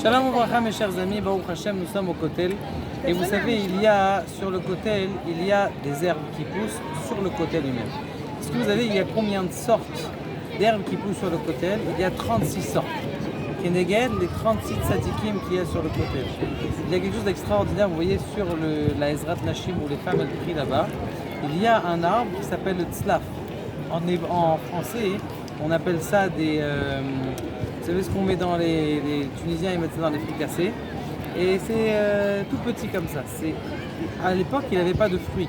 Shalom Ouvracha, mes chers amis, Baruch Hashem, nous sommes au Kotel. Et vous savez, sur le Kotel, il y a des herbes qui poussent sur le Kotel lui-même. Est-ce que vous savez, il y a combien de sortes d'herbes qui poussent sur le Kotel? Il y a 36 sortes. Keneged, les 36 tzadikim qu'il y a sur le Kotel. Il y a quelque chose d'extraordinaire, vous voyez, sur la Ezrat Nashim où les femmes elles prient là-bas. Il y a un arbre qui s'appelle le tzlaf. En français, on appelle ça des... vous savez ce qu'on met dans les Tunisiens, ils mettent ça dans les fricassés. Et c'est tout petit comme ça. À l'époque, il n'avait pas de fruits.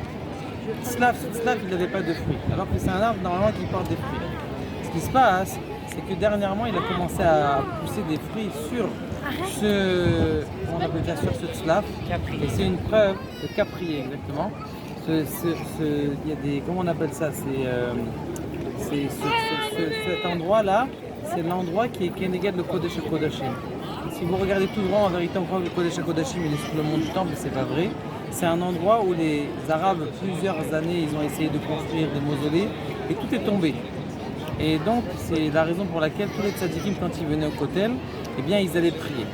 Tzlaf, il n'avait pas de fruits. Alors que c'est un arbre normalement qui porte des fruits. Ce qui se passe, c'est que dernièrement, il a commencé à pousser des fruits sur on appelle ça sur ce tzlaf. Et c'est une preuve de caprier, exactement. Il y a des, comment on appelle ça? Cet endroit-là, c'est l'endroit qui est Keneged le Kodesh HaKodashim. Si vous regardez tout droit, en vérité, on croit que le Kodesh HaKodashim il est sur le mont du Temple, mais c'est pas vrai. C'est un endroit où les Arabes, plusieurs années, ils ont essayé de construire des mausolées et tout est tombé. Et donc, c'est la raison pour laquelle tous les tzadikim, quand ils venaient au Kotel, eh bien, ils allaient prier.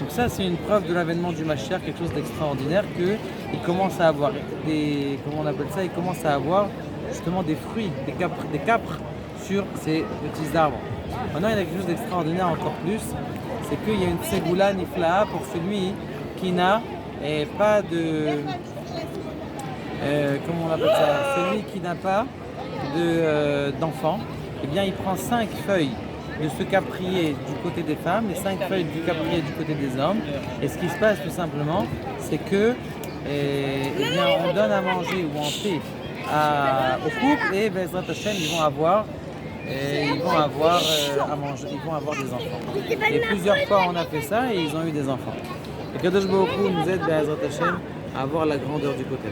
Donc ça, c'est une preuve de l'avènement du Mashiach, quelque chose d'extraordinaire, qu'il commence à avoir des, comment on appelle ça, il commence à avoir justement des fruits, des capres sur ces petits arbres. Maintenant, il y a quelque chose d'extraordinaire encore plus, c'est qu'il y a une ségoula niflaha pour celui qui n'a pas de... comment on appelle ça? Celui qui n'a pas d'enfant, eh bien, il prend 5 feuilles de ce caprier du côté des femmes et 5 feuilles du caprier du côté des hommes. Et ce qui se passe tout simplement, c'est que eh bien, on donne à manger ou en paix au couple et Bezrat Hashem, ils vont avoir à manger, ils vont avoir des enfants. Et plusieurs fois on a fait ça et ils ont eu des enfants. Et Kadosh Baruch Hu nous aide Bezrat Hashem à avoir la grandeur du côté.